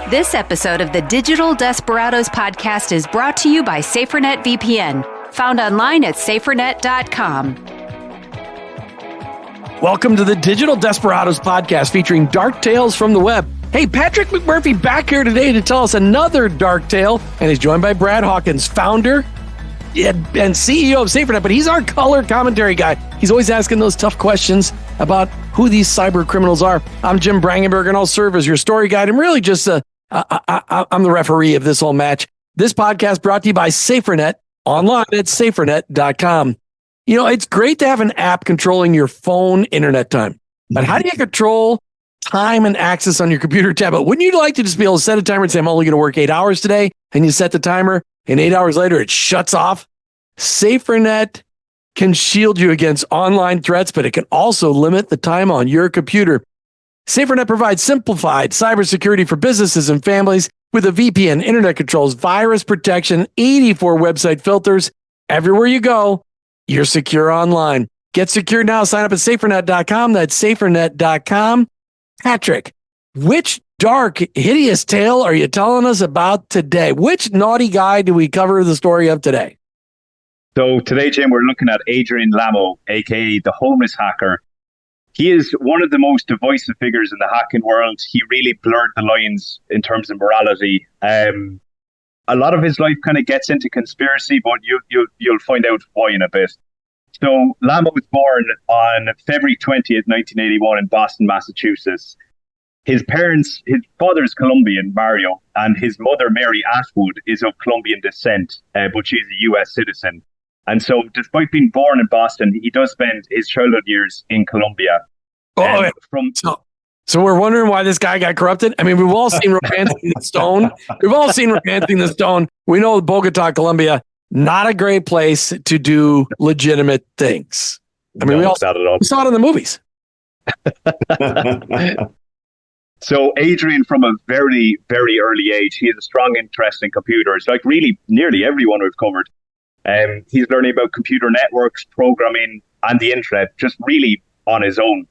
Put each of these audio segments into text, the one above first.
This episode of the Digital Desperadoes podcast is brought to you by SaferNet VPN, found online at safernet.com. Welcome to the Digital Desperadoes podcast featuring dark tales from the web. Hey, Patrick McMurphy back here today to tell us another dark tale, and he's joined by Brad Hawkins, founder and CEO of SaferNet, but he's our color commentary guy. He's always asking those tough questions about who these cyber criminals are. I'm Jim Brangenberg, and I'll serve as your story guide. I'm really just I'm the referee of this whole match. This podcast brought to you by SaferNet, online at safernet.com. You know, it's great to have an app controlling your phone internet time, but how do you control time and access on your computer tablet? Wouldn't you like to just be able to set a timer and say, I'm only going to work 8 hours today, and you set the timer, and 8 hours later it shuts off? SaferNet can shield you against online threats, but it can also limit the time on your computer. SaferNet provides simplified cybersecurity for businesses and families with a VPN, internet controls, virus protection, 84 website filters. Everywhere you go, you're secure online. Get secure now. Sign up at safernet.com. That's safernet.com. Patrick, which dark, hideous tale are you telling us about today? Which naughty guy do we cover the story of today? So today, Jim, we're looking at Adrian Lamo, aka the homeless hacker. He is one of the most divisive figures in the hacking world. He really blurred the lines in terms of morality. A lot of his life kind of gets into conspiracy, but you'll find out why in a bit. So Lamo was born on February 20th, 1981 in Boston, Massachusetts. His father's Colombian, Mario, and his mother, Mary Atwood, is of Colombian descent, but she's a U.S. citizen. And so, despite being born in Boston, he does spend his childhood years in Colombia. So we're wondering why this guy got corrupted? I mean, we've all seen Romancing the Stone. We know Bogota, Colombia, not a great place to do legitimate things. I mean, we saw it in the movies. So Adrian, from a very, very early age, he has a strong interest in computers, like really nearly everyone we've covered. He's learning about computer networks, programming, and the internet just really on his own.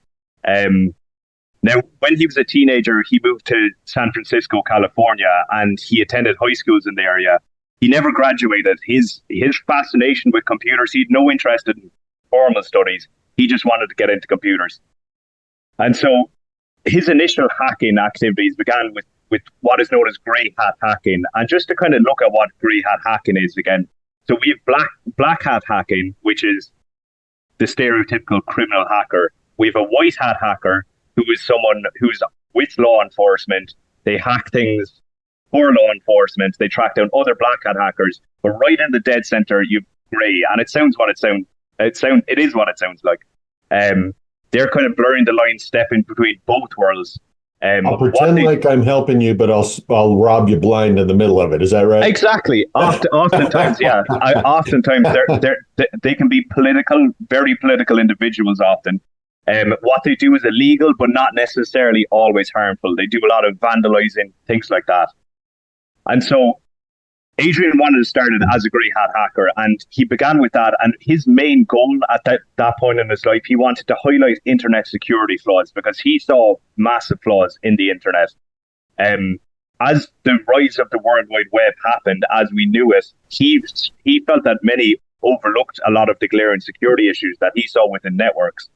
Now, when he was a teenager, he moved to San Francisco, California, and he attended high schools in the area. He never graduated. His fascination with computers, he had no interest in formal studies. He just wanted to get into computers. And so his initial hacking activities began with what is known as grey hat hacking. And just to kind of look at what grey hat hacking is again. So we have black hat hacking, which is the stereotypical criminal hacker. We have a white hat hacker, who is someone who's with law enforcement. They hack things for law enforcement. They track down other black hat hackers. But right in the dead center, you've grey, and it is what it sounds like. They're kind of blurring the line, stepping between both worlds. I'll pretend like I'm helping you, but I'll rob you blind in the middle of it. Is that right? Exactly. Oftentimes, yeah. Oftentimes, they can be political, very political individuals often. What they do is illegal, but not necessarily always harmful. They do a lot of vandalizing, things like that. And so Adrian wanted to start it as a grey hat hacker, and he began with that. And his main goal at that point in his life, he wanted to highlight internet security flaws because he saw massive flaws in the internet. As the rise of the World Wide Web happened, as we knew it, he felt that many overlooked a lot of the glaring security issues that he saw within networks.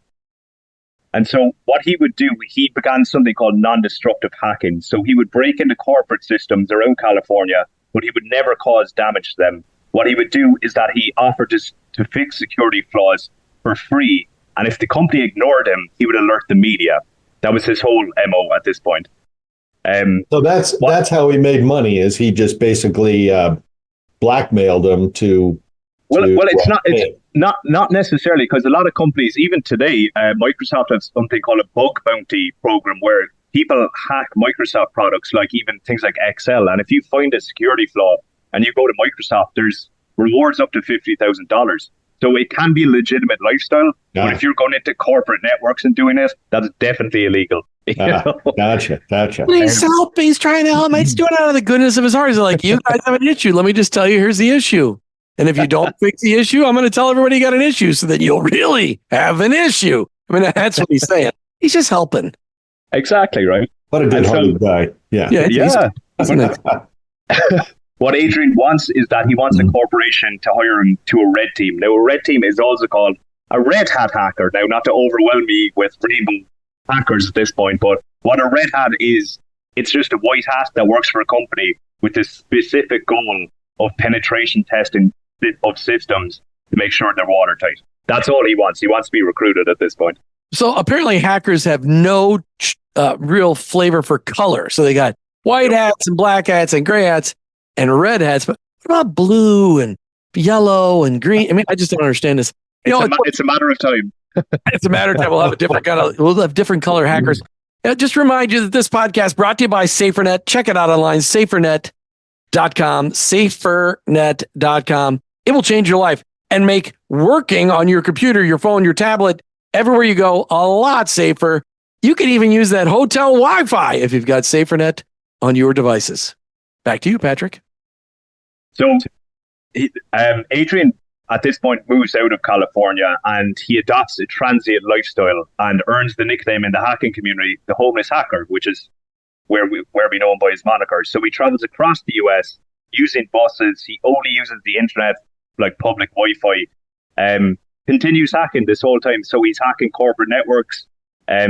And so what he would do, he began something called non-destructive hacking. So he would break into corporate systems around California, but he would never cause damage to them. What he would do is that he offered to fix security flaws for free. And if the company ignored him, he would alert the media. That was his whole MO at this point. So that's how he made money, is he just basically blackmailed them to... It's not necessarily, because a lot of companies, even today, Microsoft has something called a bug bounty program where people hack Microsoft products, like even things like Excel. And if you find a security flaw and you go to Microsoft, there's rewards up to $50,000. So it can be a legitimate lifestyle. Yeah. But if you're going into corporate networks and doing it, that's definitely illegal. Gotcha. He's trying to help. He's doing it out of the goodness of his heart. He's like, you guys have an issue. Let me just tell you, here's the issue. And if you don't fix the issue, I'm going to tell everybody you got an issue so that you'll really have an issue. I mean, that's what he's saying. He's just helping. Exactly, right. What a good-hearted guy. Yeah. What Adrian wants is that he wants a corporation to hire him to a red team. Now, a red team is also called a red hat hacker. Now, not to overwhelm me with rainbow hackers at this point, but what a red hat is, it's just a white hat that works for a company with this specific goal of penetration testing of systems to make sure they're watertight. That's all he wants. He wants to be recruited at this point. So apparently hackers have no real flavor for color. So they got white hats and black hats and gray hats and red hats. But what about blue and yellow and green? I mean, I just don't understand this. It's a matter of time. It's a matter of time. We'll have different color hackers. Just remind you that this podcast brought to you by SaferNet. Check it out online, safernet.com, safernet.com. It will change your life and make working on your computer, your phone, your tablet, everywhere you go, a lot safer. You can even use that hotel Wi-Fi if you've got SaferNet on your devices. Back to you, Patrick. So, Adrian, at this point, moves out of California and he adopts a transient lifestyle and earns the nickname in the hacking community, the homeless hacker, which is where we know him by his moniker. So he travels across the US using buses. He only uses the internet, like public Wi-Fi. Continues hacking this whole time. So he's hacking corporate networks.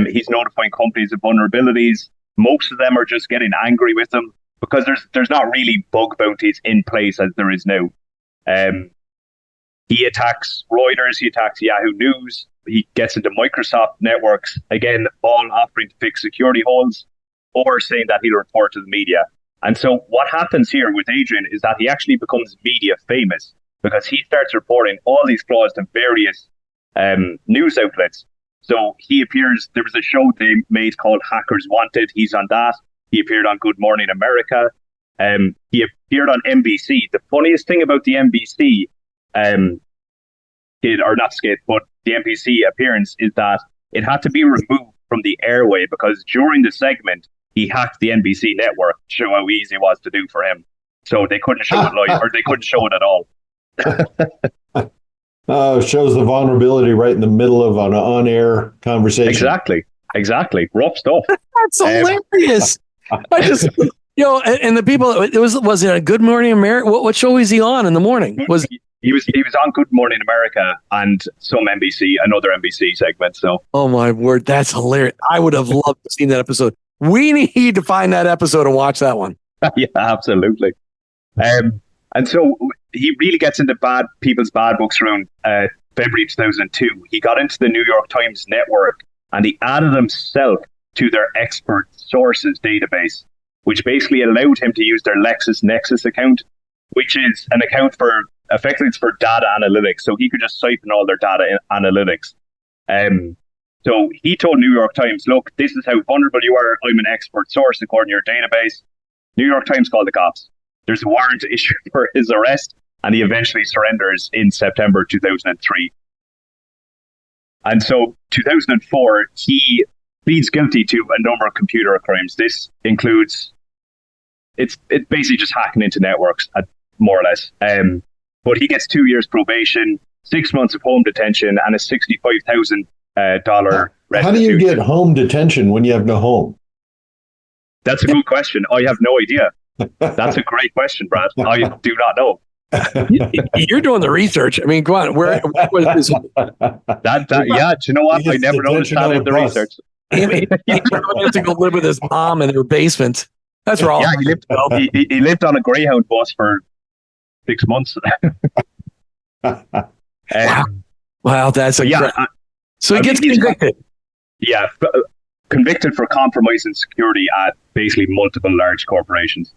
He's notifying companies of vulnerabilities. Most of them are just getting angry with him because there's not really bug bounties in place as there is now. He attacks Reuters, he attacks Yahoo News, he gets into Microsoft networks, again, all offering to fix security holes or saying that he'll report to the media. And so what happens here with Adrian is that he actually becomes media famous because he starts reporting all these flaws to various news outlets. So he appears, there was a show they made called Hackers Wanted. He's on that. He appeared on Good Morning America. He appeared on NBC. The funniest thing about the NBC but the NBC appearance is that it had to be removed from the airway because during the segment, he hacked the NBC network to show how easy it was to do for him. So they couldn't show it live, or they couldn't show it at all. Shows the vulnerability right in the middle of an on-air conversation. Exactly. Rough stuff. That's hilarious. I just, and the people, was it a Good Morning America? What show was he on in the morning? He was on Good Morning America and some another NBC segment. So, oh my word, that's hilarious! I would have loved to see that episode. We need to find that episode and watch that one. Yeah, absolutely. And so he really gets into people's bad books around February 2002. He got into the New York Times network and he added himself to their expert sources database, which basically allowed him to use their LexisNexis account, which is an account for effectively it's for data analytics. So he could just siphon all their data analytics. So he told New York Times, look, this is how vulnerable you are. I'm an expert source according to your database. New York Times called the cops. There's a warrant issued for his arrest, and he eventually surrenders in September 2003. And so 2004, he pleads guilty to a number of computer crimes. This includes, it's basically just hacking into networks, more or less. But he gets 2 years probation, 6 months of home detention, and a $65,000 restitution. How do you get home detention when you have no home? That's a good question. I have no idea. That's a great question, Brad. I do not know. You're doing the research. I mean, go on. Where was this? Yeah, do you know what? I never noticed that in the research. He has to go live with his mom in their basement. That's wrong. Yeah, he lived on a Greyhound bus for 6 months. Wow, that's so he gets convicted. Convicted for compromising security at basically multiple large corporations.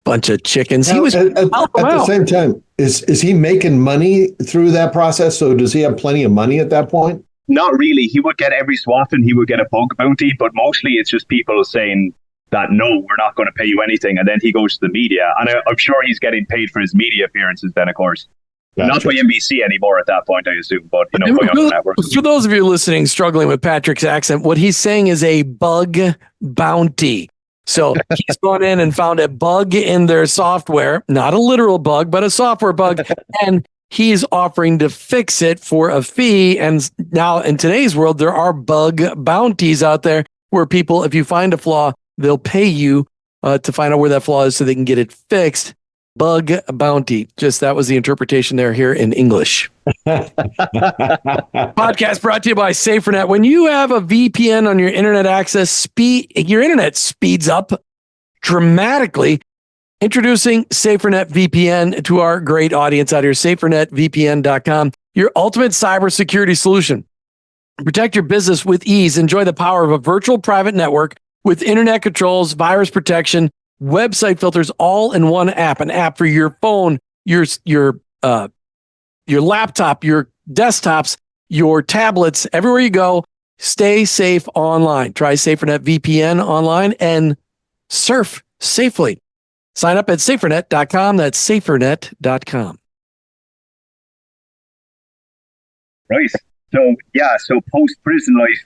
Bunch of chickens. Now, He was at the same time. Is he making money through that process? So does he have plenty of money at that point? Not really. He would get every so often. He would get a bug bounty, but mostly it's just people saying that no, we're not going to pay you anything, and then he goes to the media, and I'm sure he's getting paid for his media appearances. Then, of course. Gotcha. Not by NBC anymore at that point, I assume, but by other networks. For those of you listening, struggling with Patrick's accent, what he's saying is a bug bounty. So he's gone in and found a bug in their software, not a literal bug, but a software bug, and he's offering to fix it for a fee. And now in today's world, there are bug bounties out there where people, if you find a flaw, they'll pay you to find out where that flaw is so they can get it fixed. Bug bounty. Just that was the interpretation there here in English. Podcast brought to you by SaferNet. When you have a VPN on your internet access, your internet speeds up dramatically. Introducing SaferNet VPN to our great audience out here, SaferNetVPN.com, your ultimate cybersecurity solution. Protect your business with ease. Enjoy the power of a virtual private network with internet controls, virus protection, website filters, all in one app. An app for your phone, your laptop, your desktops, your tablets, everywhere you go. Stay safe online. Try SaferNet VPN online and surf safely. Sign up at safernet.com. That's safernet.com. Right. So post-prison life,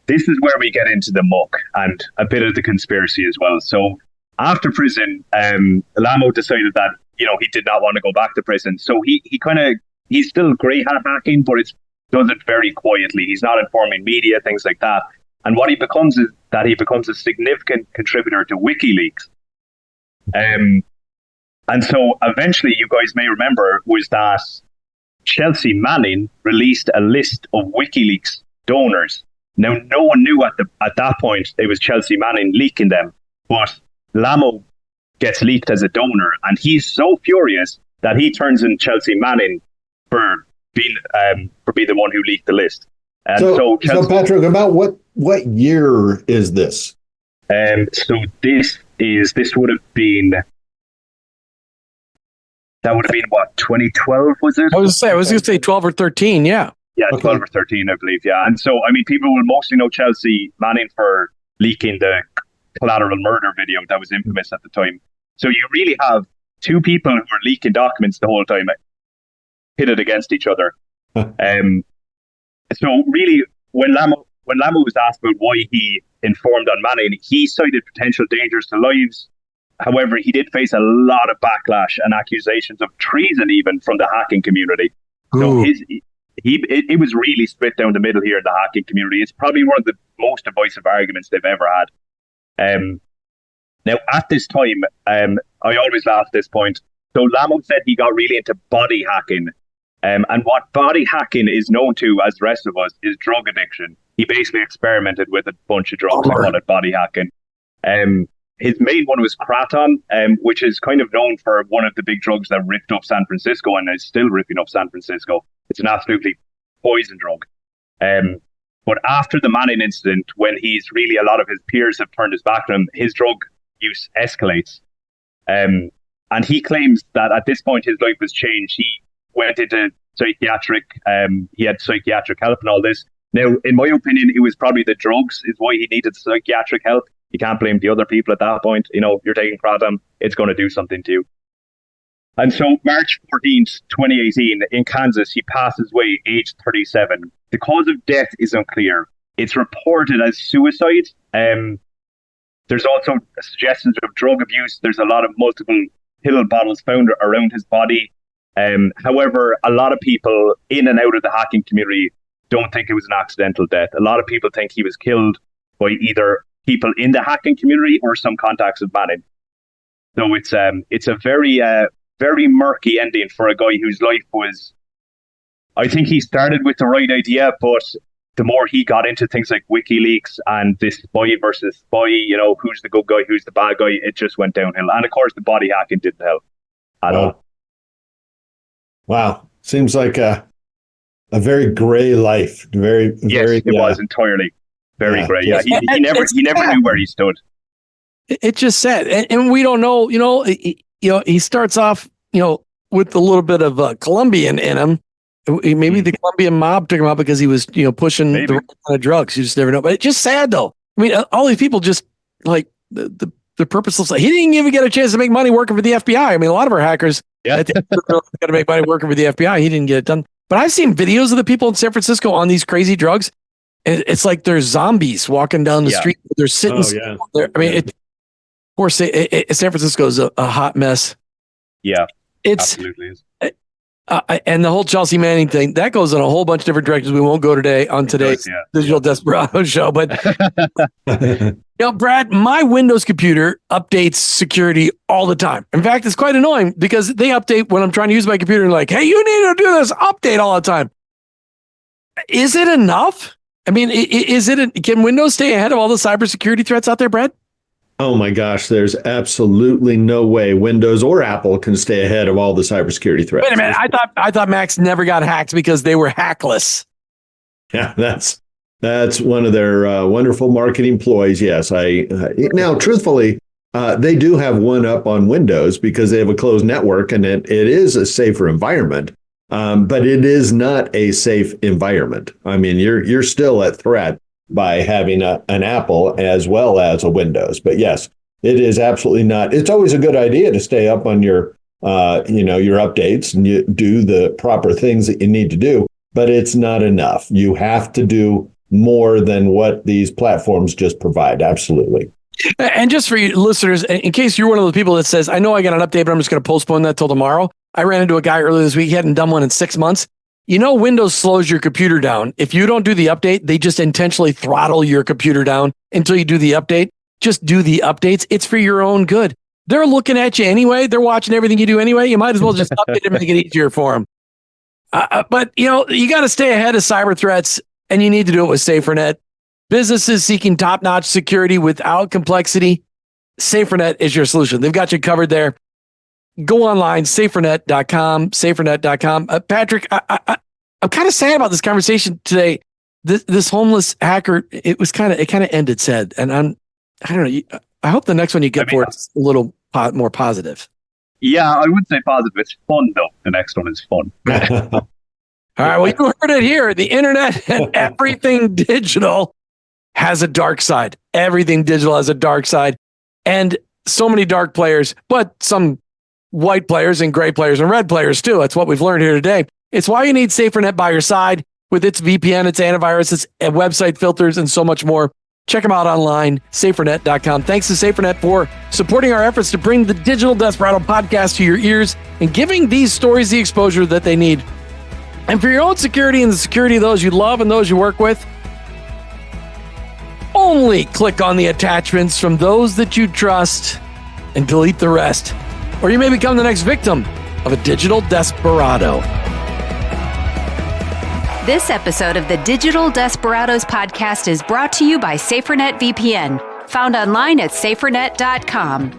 this is where we get into the muck and a bit of the conspiracy as well. So after prison, Lamo decided that, he did not want to go back to prison. So he's still great at hacking, but does it very quietly. He's not informing media, things like that. And what he becomes is that he becomes a significant contributor to WikiLeaks. And so eventually, you guys may remember, was that Chelsea Manning released a list of WikiLeaks donors. Now, no one knew at that point it was Chelsea Manning leaking them, but Lamo gets leaked as a donor, and he's so furious that he turns in Chelsea Manning for being the one who leaked the list. And so Patrick, about what year is this? So this would have been. That would have been what, 2012, was it? I was going to say 12 or 13, yeah. Yeah, Okay. 12 or 13, I believe, yeah. And so, people will mostly know Chelsea Manning for leaking the collateral murder video that was infamous at the time. So you really have two people who are leaking documents the whole time, pitted against each other. So really, when Lamo was asked about why he informed on Manning, he cited potential dangers to lives. However, he did face a lot of backlash and accusations of treason, even from the hacking community. So it was really split down the middle here in the hacking community. It's probably one of the most divisive arguments they've ever had. Now, at this time, I always laugh at this point. So Lamo said he got really into body hacking. And what body hacking is known to, as the rest of us, is drug addiction. He basically experimented with a bunch of drugs and called it body hacking. His main one was Kratom, which is kind of known for one of the big drugs that ripped up San Francisco and is still ripping up San Francisco. It's an absolutely poison drug. But after the Manning incident, when a lot of his peers have turned his back on him, his drug use escalates. And he claims that at this point his life was changed. He went into he had psychiatric help and all this. Now, in my opinion, it was probably the drugs is why he needed psychiatric help. You can't blame the other people at that point. You're taking Kratom, it's going to do something to you. And so March 14th, 2018, in Kansas, he passes away, aged 37. The cause of death is unclear. It's reported as suicide. There's also suggestions of drug abuse. There's a lot of multiple pill bottles found around his body. However, a lot of people in and out of the hacking community don't think it was an accidental death. A lot of people think he was killed by either people in the hacking community or some contacts of Manning. So it's a very, very murky ending for a guy whose life was, I think he started with the right idea, but the more he got into things like WikiLeaks and this spy versus spy, who's the good guy, who's the bad guy, it just went downhill. And of course, the body hacking didn't help at all. Wow. Seems like a very gray life. Very, yes, it was entirely very gray. Yeah, he never knew where he stood. It's just sad. And we don't know, he starts off, with a little bit of Colombian in him. Maybe the Colombian mob took him out because he was, pushing the right kind of drugs. You just never know. But it's just sad, though. I mean, all these people just like the purposeless. He didn't even get a chance to make money working for the FBI. I mean, a lot of our hackers got to make money working for the FBI. He didn't get it done. But I've seen videos of the people in San Francisco on these crazy drugs. And it's like there's zombies walking down the street. They're sitting there. I mean, of course, San Francisco is a hot mess. Yeah, it's absolutely is. And the whole Chelsea Manning thing, that goes in a whole bunch of different directions. We won't go today on today's Digital Desperadoes show. But, Brad, my Windows computer updates security all the time. In fact, it's quite annoying because they update when I'm trying to use my computer and like, hey, you need to do this update all the time. Is it enough? I mean, can Windows stay ahead of all the cybersecurity threats out there, Brad? Oh my gosh, there's absolutely no way Windows or Apple can stay ahead of all the cybersecurity threats. Wait a minute, I thought Macs never got hacked because they were hackless. Yeah, that's one of their wonderful marketing ploys. Yes, now truthfully, they do have one up on Windows because they have a closed network and it is a safer environment. But it is not a safe environment. I mean, you're still at threat by having an Apple as well as a Windows. But yes, it is absolutely not. It's always a good idea to stay up on your updates and you do the proper things that you need to do, but it's not enough. You have to do more than what these platforms just provide. Absolutely. And just for you listeners, in case you're one of those people that says, I know I got an update, but I'm just going to postpone that till tomorrow. I ran into a guy earlier this week. He hadn't done one in 6 months. Windows slows your computer down. If you don't do the update, they just intentionally throttle your computer down until you do the update. Just do the updates. It's for your own good. They're looking at you anyway. They're watching everything you do anyway. You might as well just update it and make it easier for them. But you got to stay ahead of cyber threats, and you need to do it with SaferNet. Businesses seeking top-notch security without complexity, SaferNet is your solution. They've got you covered there. Go online, safernet.com. Patrick, I'm kind of sad about this conversation today. This homeless hacker, it kind of ended sad, and I don't know. I hope the next one you get for it's a little more positive. Yeah, I would say positive. It's fun though. The next one is fun. All right, well, you heard it here. The internet and everything digital has a dark side. Everything digital has a dark side, and so many dark players, but some white players and gray players and red players too. That's what we've learned here today. It's why you need SaferNet by your side with its VPN, its antivirus, its website filters, and so much more. Check them out online, safernet.com. Thanks to SaferNet for supporting our efforts to bring the Digital Desperado podcast to your ears and giving these stories the exposure that they need. And for your own security and the security of those you love and those you work with, only click on the attachments from those that you trust and delete the rest. Or you may become the next victim of a digital desperado. This episode of the Digital Desperadoes podcast is brought to you by SaferNet VPN, found online at safernet.com.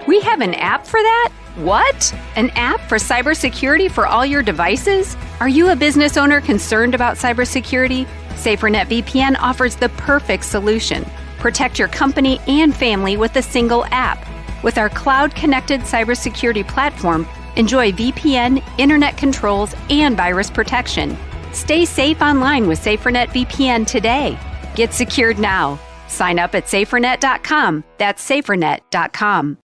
We have an app for that? What? An app for cybersecurity for all your devices? Are you a business owner concerned about cybersecurity? SaferNet VPN offers the perfect solution. Protect your company and family with a single app. With our cloud-connected cybersecurity platform, enjoy VPN, internet controls, and virus protection. Stay safe online with SaferNet VPN today. Get secured now. Sign up at safernet.com. That's safernet.com.